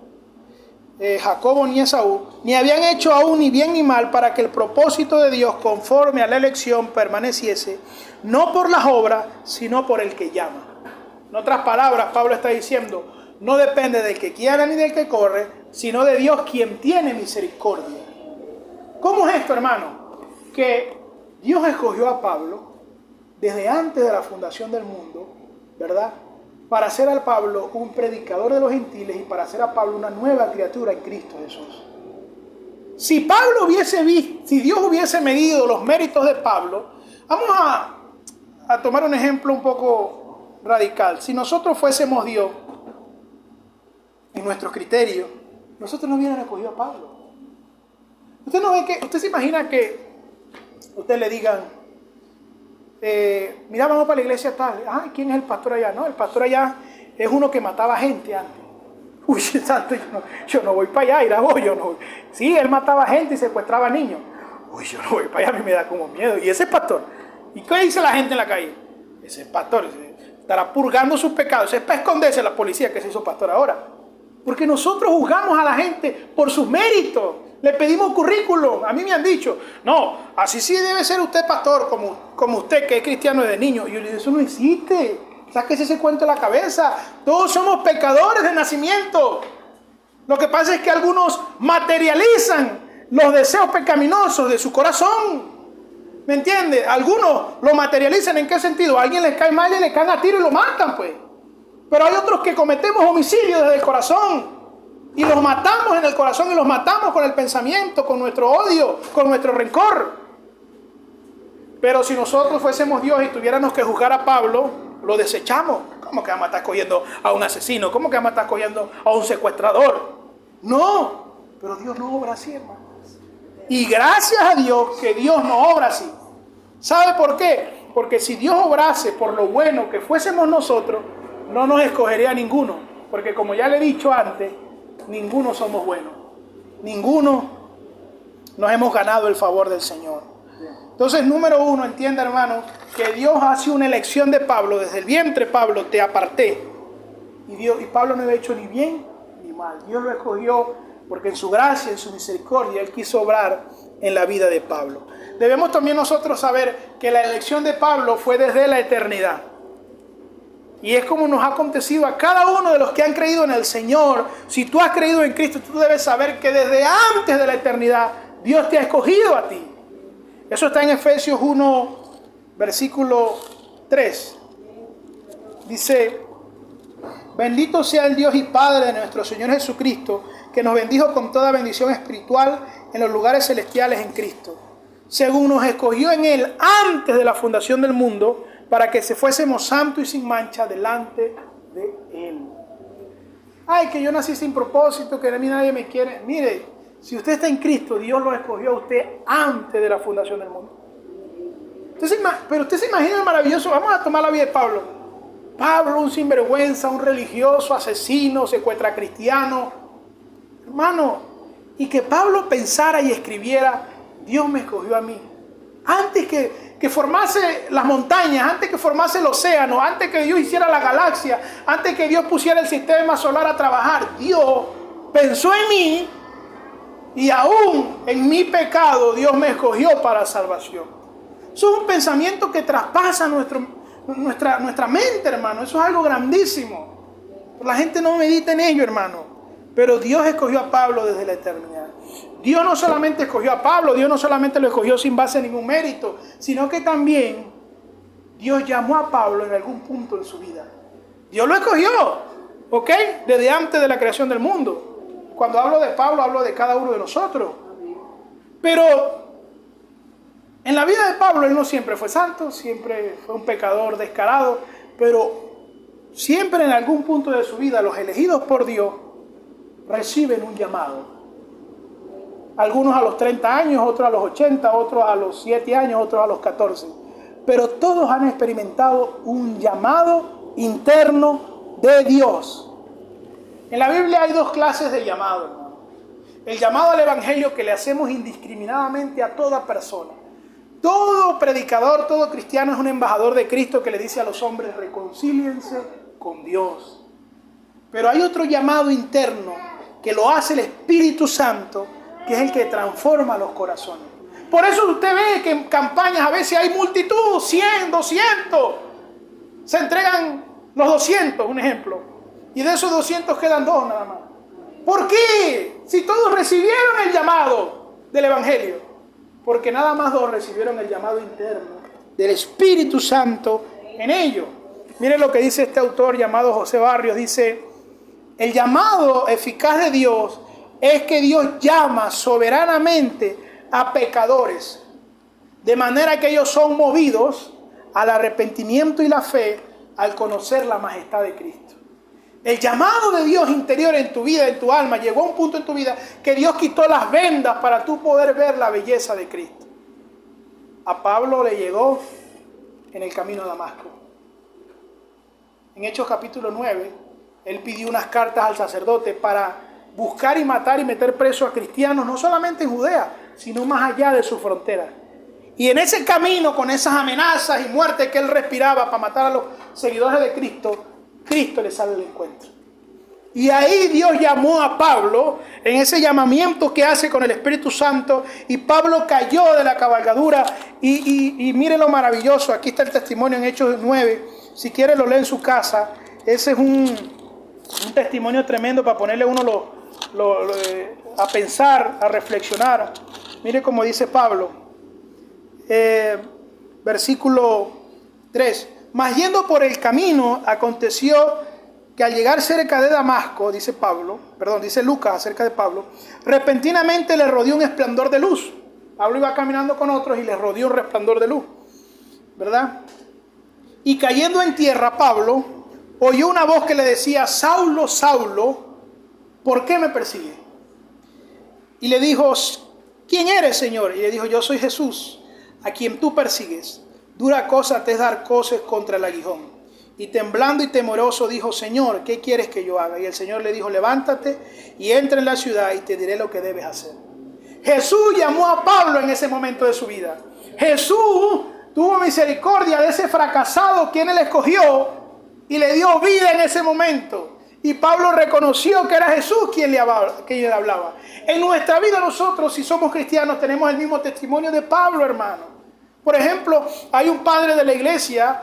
Jacobo ni Esaú, ni habían hecho aún ni bien ni mal, para que el propósito de Dios conforme a la elección permaneciese, no por las obras, sino por el que llama. En otras palabras, Pablo está diciendo, no depende del que quiera ni del que corre, sino de Dios quien tiene misericordia. ¿Cómo es esto, hermano? Que Dios escogió a Pablo desde antes de la fundación del mundo, ¿verdad? Para hacer a Pablo un predicador de los gentiles y para hacer a Pablo una nueva criatura en Cristo Jesús. Si Dios hubiese medido los méritos de Pablo, vamos a tomar un ejemplo un poco radical. Si nosotros fuésemos Dios, en nuestros criterios, nosotros no hubieran escogido a Pablo. Usted se imagina que usted le digan, mira, vamos para la iglesia tal. Ay, ¿quién es el pastor allá? No, el pastor allá es uno que mataba gente antes. Uy, santo, yo no voy para allá, yo no voy. Sí, él mataba gente y secuestraba niños. Uy, yo no voy para allá, a mí me da como miedo. ¿Y ese pastor? ¿Y qué dice la gente en la calle? Ese pastor estará purgando sus pecados. Es para esconderse la policía que se hizo pastor ahora. Porque nosotros juzgamos a la gente por sus méritos. Le pedimos currículum. A mí me han dicho, no, así sí debe ser usted pastor, como usted que es cristiano desde niño. Y yo le digo, eso no existe. Sáquese ese cuento de la cabeza. Todos somos pecadores de nacimiento. Lo que pasa es que algunos materializan los deseos pecaminosos de su corazón. ¿Me entiende? Algunos lo materializan. ¿En qué sentido? A alguien les cae mal y le caen a tiro y lo matan, pues. Pero hay otros que cometemos homicidios desde el corazón. Y los matamos en el corazón y los matamos con el pensamiento, con nuestro odio, con nuestro rencor. Pero si nosotros fuésemos Dios y tuviéramos que juzgar a Pablo, lo desechamos. ¿Cómo que vamos a estar cogiendo a un asesino? ¿Cómo que vamos a estar cogiendo a un secuestrador? No, pero Dios no obra así, hermanos. Y gracias a Dios que Dios no obra así. ¿Sabe por qué? Porque si Dios obrase por lo bueno que fuésemos nosotros, no nos escogería a ninguno. Porque como ya le he dicho antes, ninguno somos buenos. Ninguno nos hemos ganado el favor del Señor. Entonces, número uno, entienda, hermano, que Dios hace una elección de Pablo. Desde el vientre, Pablo, te aparté. Y Pablo no había hecho ni bien ni mal. Dios lo escogió porque en su gracia, en su misericordia, Él quiso obrar en la vida de Pablo. Debemos también nosotros saber que la elección de Pablo fue desde la eternidad. Y es como nos ha acontecido a cada uno de los que han creído en el Señor. Si tú has creído en Cristo, tú debes saber que desde antes de la eternidad Dios te ha escogido a ti. Eso está en Efesios 1, versículo 3. Dice, bendito sea el Dios y Padre de nuestro Señor Jesucristo, que nos bendijo con toda bendición espiritual en los lugares celestiales en Cristo, según nos escogió en Él antes de la fundación del mundo, para que se fuésemos santos y sin mancha delante de Él. Ay, que yo nací sin propósito, que a mí nadie me quiere. Mire, si usted está en Cristo, Dios lo escogió a usted antes de la fundación del mundo. Pero usted se imagina el maravilloso. Vamos a tomar la vida de Pablo. Pablo, un sinvergüenza, un religioso, asesino, secuestra cristiano. Hermano, y que Pablo pensara y escribiera, Dios me escogió a mí. Antes que formase las montañas, antes que formase el océano, antes que Dios hiciera la galaxia, antes que Dios pusiera el sistema solar a trabajar, Dios pensó en mí y aún en mi pecado Dios me escogió para salvación. Eso es un pensamiento que traspasa nuestra mente, hermano. Eso es algo grandísimo. La gente no medita en ello, hermano. Pero Dios escogió a Pablo desde la eternidad. Dios no solamente escogió a Pablo, Dios no solamente lo escogió sin base en ningún mérito, sino que también Dios llamó a Pablo en algún punto de su vida. Dios lo escogió, ¿ok? Desde antes de la creación del mundo. Cuando hablo de Pablo, hablo de cada uno de nosotros. Pero en la vida de Pablo, él no siempre fue santo, siempre fue un pecador descarado, pero siempre en algún punto de su vida, los elegidos por Dios reciben un llamado. Algunos a los 30 años, otros a los 80, otros a los 7 años, otros a los 14. Pero todos han experimentado un llamado interno de Dios. En la Biblia hay dos clases de llamado, hermano. El llamado al evangelio que le hacemos indiscriminadamente a toda persona. Todo predicador, todo cristiano es un embajador de Cristo que le dice a los hombres, reconcíliense con Dios. Pero hay otro llamado interno que lo hace el Espíritu Santo, que es el que transforma los corazones. Por eso usted ve que en campañas a veces hay multitud, 100, 200. Se entregan los 200, un ejemplo. Y de esos 200 quedan 2 nada más. ¿Por qué? Si todos recibieron el llamado del Evangelio. Porque nada más 2 recibieron el llamado interno del Espíritu Santo en ellos. Miren lo que dice este autor llamado José Barrios. Dice, el llamado eficaz de Dios es que Dios llama soberanamente a pecadores, de manera que ellos son movidos al arrepentimiento y la fe al conocer la majestad de Cristo. El llamado de Dios interior en tu vida, en tu alma, llegó a un punto en tu vida que Dios quitó las vendas para tú poder ver la belleza de Cristo. A Pablo le llegó en el camino a Damasco. En Hechos capítulo 9, él pidió unas cartas al sacerdote para buscar y matar y meter presos a cristianos, no solamente en Judea, sino más allá de su frontera. Y en ese camino, con esas amenazas y muerte que él respiraba para matar a los seguidores de Cristo, Cristo le sale al encuentro. Y ahí Dios llamó a Pablo, en ese llamamiento que hace con el Espíritu Santo, y Pablo cayó de la cabalgadura, y mire lo maravilloso, aquí está el testimonio en Hechos 9, si quiere lo lee en su casa. Ese es un testimonio tremendo para ponerle uno a pensar, a reflexionar. Mire cómo dice Pablo, versículo 3. Mas yendo por el camino, aconteció que al llegar cerca de Damasco, dice Lucas acerca de Pablo, repentinamente le rodeó un resplandor de luz. Pablo iba caminando con otros y le rodeó un resplandor de luz, ¿verdad? Y cayendo en tierra, Pablo oyó una voz que le decía, Saulo, Saulo, ¿por qué me persigues? Y le dijo, ¿quién eres, Señor? Y le dijo, yo soy Jesús, a quien tú persigues. Dura cosa te es dar coces contra el aguijón. Y temblando y temeroso dijo, Señor, ¿qué quieres que yo haga? Y el Señor le dijo, levántate y entra en la ciudad y te diré lo que debes hacer. Jesús llamó a Pablo en ese momento de su vida. Jesús tuvo misericordia de ese fracasado quien él escogió y le dio vida en ese momento. Y Pablo reconoció que era Jesús quien le hablaba. En nuestra vida nosotros, si somos cristianos, tenemos el mismo testimonio de Pablo, hermano. Por ejemplo, hay un padre de la iglesia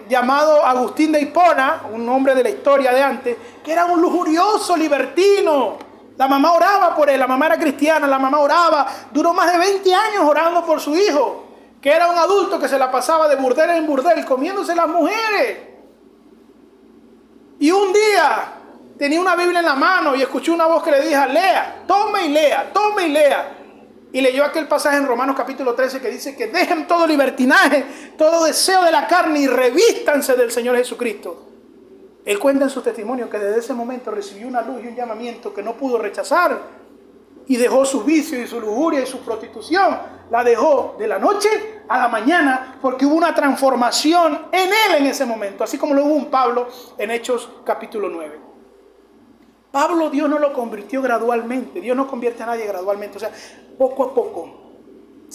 llamado Agustín de Hipona, un hombre de la historia de antes, que era un lujurioso libertino. La mamá oraba por él, la mamá era cristiana, la mamá oraba, duró más de 20 años orando por su hijo, que era un adulto que se la pasaba de burdel en burdel, comiéndose las mujeres. Y un día tenía una Biblia en la mano y escuchó una voz que le dijo, lea, tome y lea, tome y lea. Y leyó aquel pasaje en Romanos capítulo 13 que dice que dejen todo libertinaje, todo deseo de la carne y revístanse del Señor Jesucristo. Él cuenta en su testimonio que desde ese momento recibió una luz y un llamamiento que no pudo rechazar y dejó sus vicios y su lujuria y su prostitución. La dejó de la noche a la mañana porque hubo una transformación en él en ese momento, así como lo hubo en Pablo en Hechos capítulo 9. Pablo Dios no lo convirtió gradualmente, Dios no convierte a nadie gradualmente, o sea, poco a poco.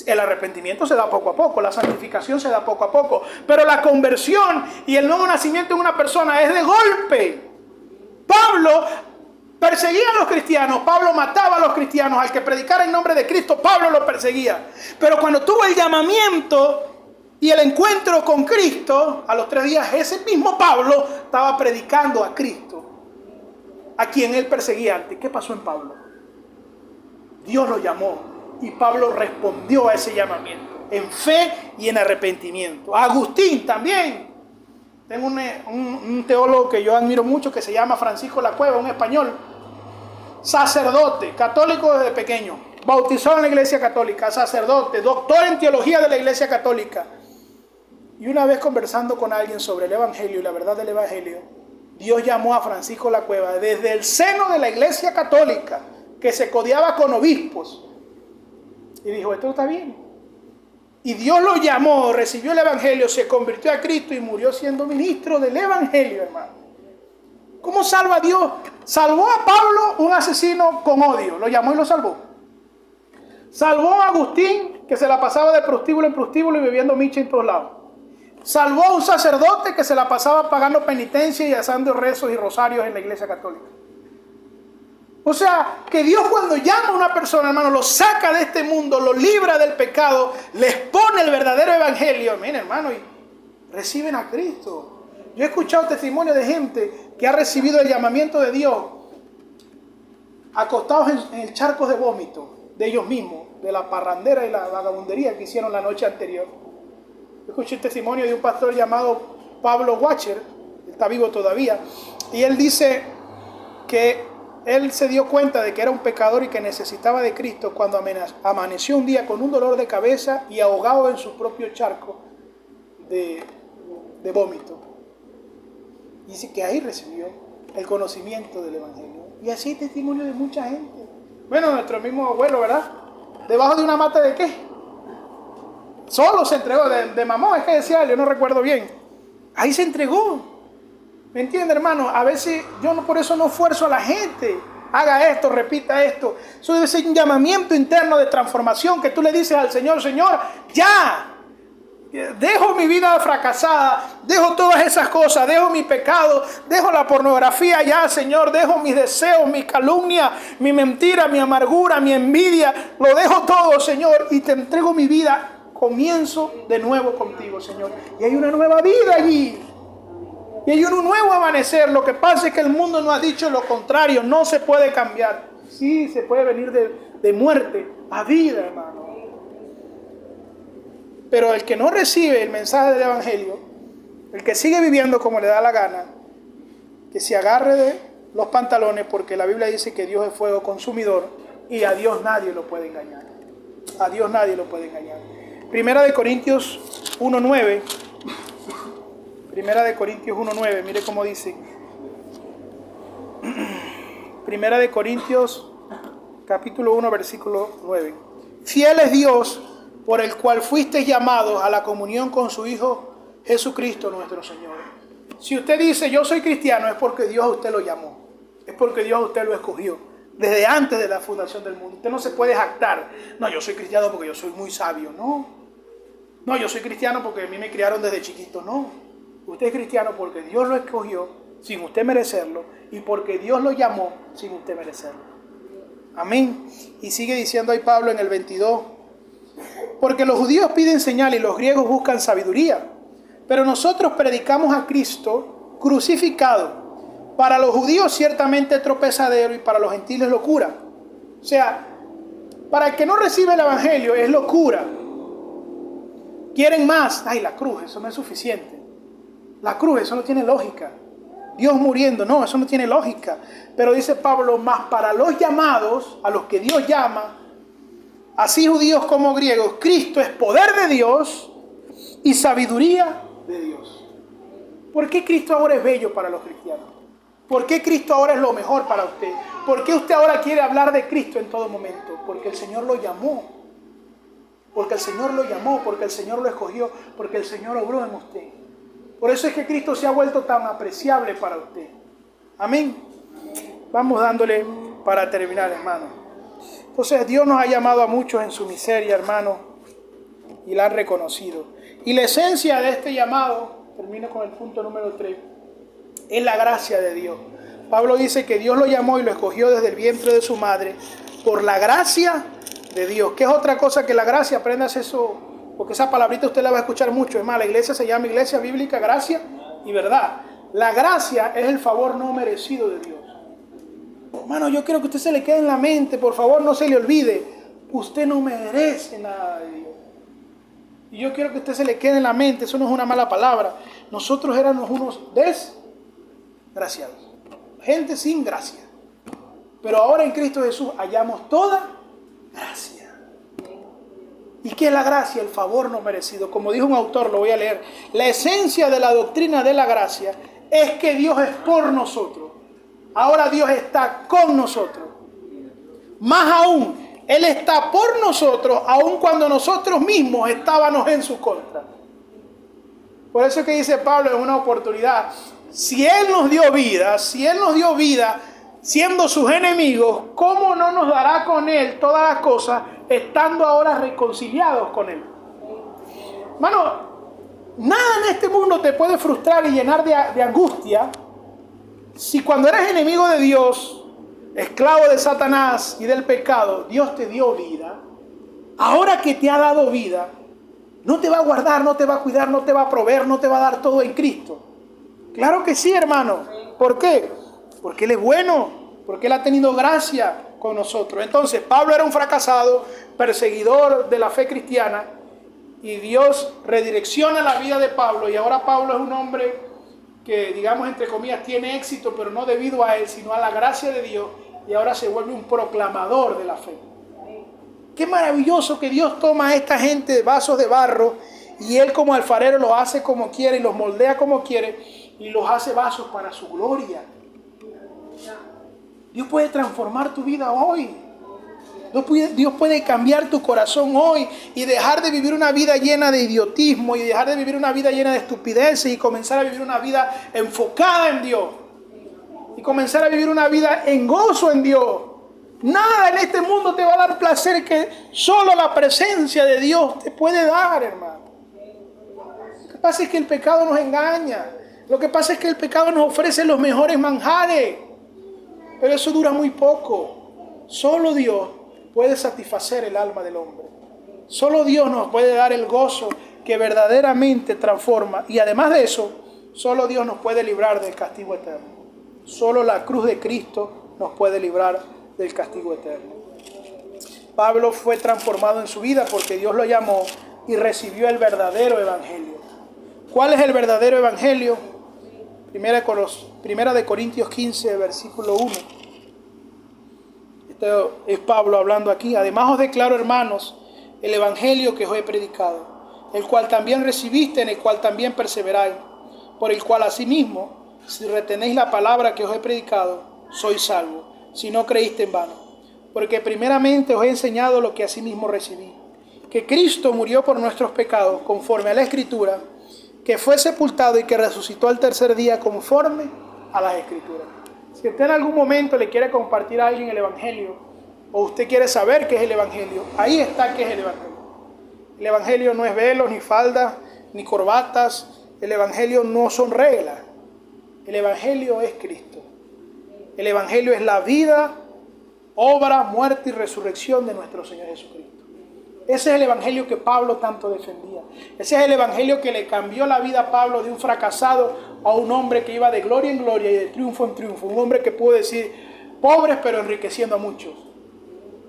El arrepentimiento se da poco a poco, la santificación se da poco a poco, pero la conversión y el nuevo nacimiento en una persona es de golpe. Pablo perseguía a los cristianos, Pablo mataba a los cristianos, al que predicara en nombre de Cristo, Pablo lo perseguía. Pero cuando tuvo el llamamiento y el encuentro con Cristo, a los 3 días ese mismo Pablo estaba predicando a Cristo, a quien él perseguía antes. ¿Qué pasó en Pablo? Dios lo llamó y Pablo respondió a ese llamamiento en fe y en arrepentimiento. Agustín también. Tengo un teólogo que yo admiro mucho que se llama Francisco La Cueva, un español, sacerdote, católico desde pequeño, bautizado en la iglesia católica, sacerdote, doctor en teología de la iglesia católica. Y una vez conversando con alguien sobre el evangelio y la verdad del evangelio, Dios llamó a Francisco La Cueva desde el seno de la iglesia católica, que se codeaba con obispos, y dijo, esto está bien. Y Dios lo llamó, recibió el evangelio, se convirtió a Cristo y murió siendo ministro del evangelio, hermano. ¿Cómo salva a Dios? Salvó a Pablo, un asesino con odio, lo llamó y lo salvó. Salvó a Agustín, que se la pasaba de prostíbulo en prostíbulo y bebiendo micha en todos lados. Salvó a un sacerdote que se la pasaba pagando penitencia y haciendo rezos y rosarios en la iglesia católica. O sea, que Dios cuando llama a una persona, hermano, lo saca de este mundo, lo libra del pecado, les pone el verdadero evangelio. Miren, hermano, y reciben a Cristo. Yo he escuchado testimonios de gente que ha recibido el llamamiento de Dios, acostados en charcos de vómito de ellos mismos, de la parrandera y la vagabundería que hicieron la noche anterior. Escuché el testimonio de un pastor llamado Pablo Watcher, está vivo todavía, y él dice que él se dio cuenta de que era un pecador y que necesitaba de Cristo cuando amaneció un día con un dolor de cabeza y ahogado en su propio charco de vómito. Dice que ahí recibió el conocimiento del Evangelio. Y así hay testimonio de mucha gente. Bueno, nuestro mismo abuelo, ¿verdad? ¿Debajo de una mata de qué? Solo se entregó, de mamón, es que decía, yo no recuerdo bien. Ahí se entregó. ¿Me entiende, hermano? A veces yo por eso no esfuerzo a la gente. Haga esto, repita esto. Eso debe ser un llamamiento interno de transformación que tú le dices al Señor, Señor, ya. Dejo mi vida fracasada, dejo todas esas cosas, dejo mi pecado, dejo la pornografía ya, Señor, dejo mis deseos, mi calumnia, mi mentira, mi amargura, mi envidia, lo dejo todo, Señor, y te entrego mi vida. Comienzo de nuevo contigo, Señor. Y hay una nueva vida allí. Y hay un nuevo amanecer. Lo que pasa es que el mundo nos ha dicho lo contrario. No se puede cambiar. Sí, se puede venir de muerte a vida, hermano. Pero el que no recibe el mensaje del Evangelio, el que sigue viviendo como le da la gana, que se agarre de los pantalones, porque la Biblia dice que Dios es fuego consumidor y a Dios nadie lo puede engañar. A Dios nadie lo puede engañar. Primera de Corintios 1:9. Primera de Corintios 1:9, mire cómo dice. Primera de Corintios, capítulo 1, versículo 9. Fiel es Dios, por el cual fuisteis llamados a la comunión con su Hijo Jesucristo nuestro Señor. Si usted dice, yo soy cristiano, es porque Dios a usted lo llamó. Es porque Dios a usted lo escogió. Desde antes de la fundación del mundo. Usted no se puede jactar. No, yo soy cristiano porque yo soy muy sabio. No, yo soy cristiano porque a mí me criaron desde chiquito. No. Usted es cristiano porque Dios lo escogió sin usted merecerlo y porque Dios lo llamó sin usted merecerlo. Amén. Y sigue diciendo ahí Pablo en el 22. Porque los judíos piden señal y los griegos buscan sabiduría. Pero nosotros predicamos a Cristo crucificado. Para los judíos ciertamente tropezadero y para los gentiles locura. O sea, para el que no recibe el evangelio es locura. Quieren más. Ay, la cruz, eso no es suficiente. La cruz, eso no tiene lógica. Dios muriendo, no, eso no tiene lógica. Pero dice Pablo, más para los llamados, a los que Dios llama, así judíos como griegos, Cristo es poder de Dios y sabiduría de Dios. ¿Por qué Cristo ahora es bello para los cristianos? ¿Por qué Cristo ahora es lo mejor para usted? ¿Por qué usted ahora quiere hablar de Cristo en todo momento? Porque el Señor lo llamó. Porque el Señor lo llamó, porque el Señor lo escogió, porque el Señor obró en usted. Por eso es que Cristo se ha vuelto tan apreciable para usted. Amén. Vamos dándole para terminar, hermano. Entonces Dios nos ha llamado a muchos en su miseria, hermano, y la han reconocido. Y la esencia de este llamado, termino con el punto número 3, es la gracia de Dios. Pablo dice que Dios lo llamó y lo escogió desde el vientre de su madre por la gracia de Dios. ¿Qué es otra cosa que la gracia? Aprendas eso, porque esa palabrita usted la va a escuchar mucho. Es más, la iglesia se llama Iglesia Bíblica Gracia y Verdad. La gracia es el favor no merecido de Dios. Hermano, yo quiero que usted se le quede en la mente, por favor, no se le olvide. Usted no merece nada de Dios. Y yo quiero que usted se le quede en la mente, eso no es una mala palabra. Nosotros éramos unos desgraciados, gente sin gracia. Pero ahora en Cristo Jesús hallamos toda gracia. ¿Y qué es la gracia? El favor no merecido. Como dijo un autor, lo voy a leer. La esencia de la doctrina de la gracia es que Dios es por nosotros. Ahora Dios está con nosotros. Más aún, Él está por nosotros, aun cuando nosotros mismos estábamos en su contra. Por eso es que dice Pablo en una oportunidad, si Él nos dio vida, siendo sus enemigos, ¿cómo no nos dará con Él todas las cosas, estando ahora reconciliados con Él? Hermano, nada en este mundo te puede frustrar y llenar de angustia si cuando eres enemigo de Dios, esclavo de Satanás y del pecado, Dios te dio vida. Ahora que te ha dado vida, no te va a guardar, no te va a cuidar, no te va a proveer, no te va a dar todo en Cristo. Claro que sí, hermano. ¿Por qué? Porque Él es bueno, porque Él ha tenido gracia con nosotros. Entonces, Pablo era un fracasado, perseguidor de la fe cristiana, y Dios redirecciona la vida de Pablo, y ahora Pablo es un hombre que, digamos, entre comillas, tiene éxito, pero no debido a él, sino a la gracia de Dios, y ahora se vuelve un proclamador de la fe. Qué maravilloso que Dios toma a esta gente de vasos de barro, y Él como alfarero los hace como quiere, y los moldea como quiere, y los hace vasos para su gloria. Dios puede transformar tu vida hoy. Dios puede cambiar tu corazón hoy y dejar de vivir una vida llena de idiotismo y dejar de vivir una vida llena de estupideces y comenzar a vivir una vida enfocada en Dios y comenzar a vivir una vida en gozo en Dios. Nada en este mundo te va a dar placer que solo la presencia de Dios te puede dar, hermano. Lo que pasa es que el pecado nos engaña. Lo que pasa es que el pecado nos ofrece los mejores manjares, pero eso dura muy poco. Solo Dios puede satisfacer el alma del hombre. Solo Dios nos puede dar el gozo que verdaderamente transforma. Y además de eso, solo Dios nos puede librar del castigo eterno. Solo la cruz de Cristo nos puede librar del castigo eterno. Pablo fue transformado en su vida porque Dios lo llamó y recibió el verdadero evangelio. ¿Cuál es el verdadero evangelio? Primera de Corintios 15, versículo 1. Es Pablo hablando aquí. Además os declaro, hermanos, el evangelio que os he predicado, el cual también recibiste, en el cual también perseveráis, por el cual asimismo, si retenéis la palabra que os he predicado, sois salvos, si no creíste en vano. Porque primeramente os he enseñado lo que asimismo recibí, que Cristo murió por nuestros pecados, conforme a la Escritura, que fue sepultado y que resucitó al tercer día, conforme a las Escrituras. Si usted en algún momento le quiere compartir a alguien el Evangelio, o usted quiere saber qué es el Evangelio, ahí está qué es el Evangelio. El Evangelio no es velos, ni faldas, ni corbatas. El Evangelio no son reglas. El Evangelio es Cristo. El Evangelio es la vida, obra, muerte y resurrección de nuestro Señor Jesucristo. Ese es el evangelio que Pablo tanto defendía. Ese es el evangelio que le cambió la vida a Pablo de un fracasado a un hombre que iba de gloria en gloria y de triunfo en triunfo. Un hombre que pudo decir, pobres pero enriqueciendo a muchos.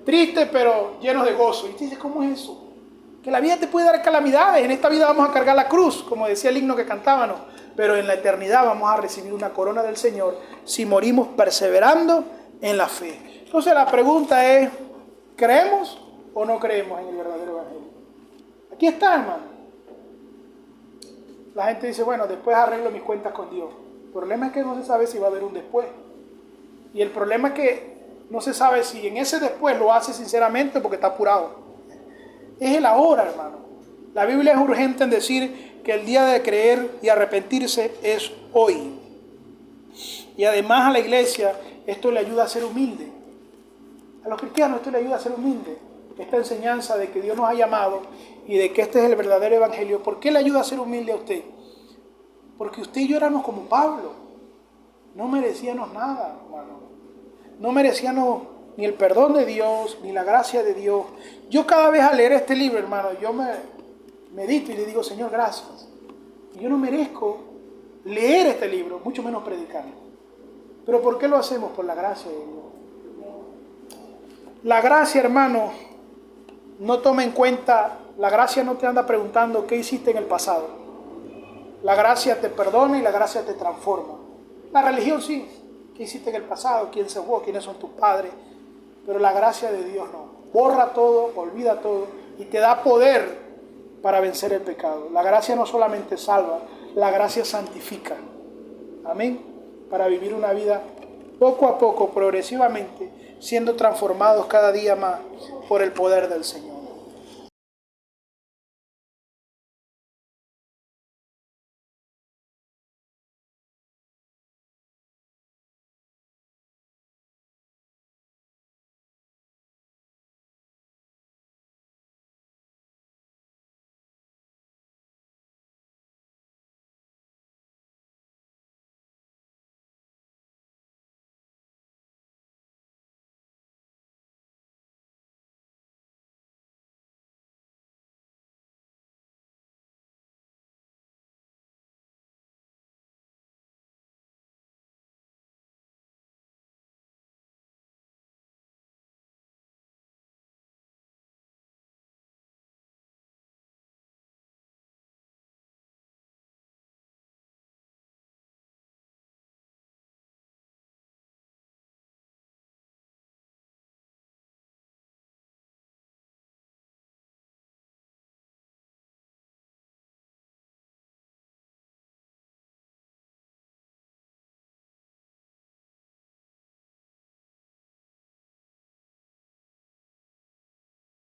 Tristes pero llenos de gozo. Y tú dices, ¿cómo es eso? Que la vida te puede dar calamidades. En esta vida vamos a cargar la cruz, como decía el himno que cantábamos. Pero en la eternidad vamos a recibir una corona del Señor si morimos perseverando en la fe. Entonces la pregunta es, ¿creemos o no creemos en el verdadero evangelio? Aquí está, hermano. La gente dice, bueno, después arreglo mis cuentas con Dios. El problema es que no se sabe si va a haber un después. Y el problema es que no se sabe si en ese después lo hace sinceramente porque está apurado. Es el ahora, hermano. La Biblia es urgente en decir que el día de creer y arrepentirse es hoy. Y además a la iglesia esto le ayuda a ser humilde. A los cristianos esto le ayuda a ser humilde. Esta enseñanza de que Dios nos ha llamado y de que este es el verdadero evangelio. ¿Por qué le ayuda a ser humilde a usted? Porque usted y yo éramos como Pablo. No merecíamos nada, hermano. No merecíamos ni el perdón de Dios, ni la gracia de Dios. Yo cada vez al leer este libro, hermano, yo me medito y le digo, Señor, gracias. Y yo no merezco leer este libro, mucho menos predicarlo. ¿Pero por qué lo hacemos? Por la gracia de Dios. La gracia, hermano, no toma en cuenta, la gracia no te anda preguntando qué hiciste en el pasado. La gracia te perdona y la gracia te transforma. La religión sí, qué hiciste en el pasado, quién sos vos, quiénes son tus padres, pero la gracia de Dios no. Borra todo, olvida todo y te da poder para vencer el pecado. La gracia no solamente salva, la gracia santifica. Amén. Para vivir una vida poco a poco, progresivamente, siendo transformados cada día más por el poder del Señor.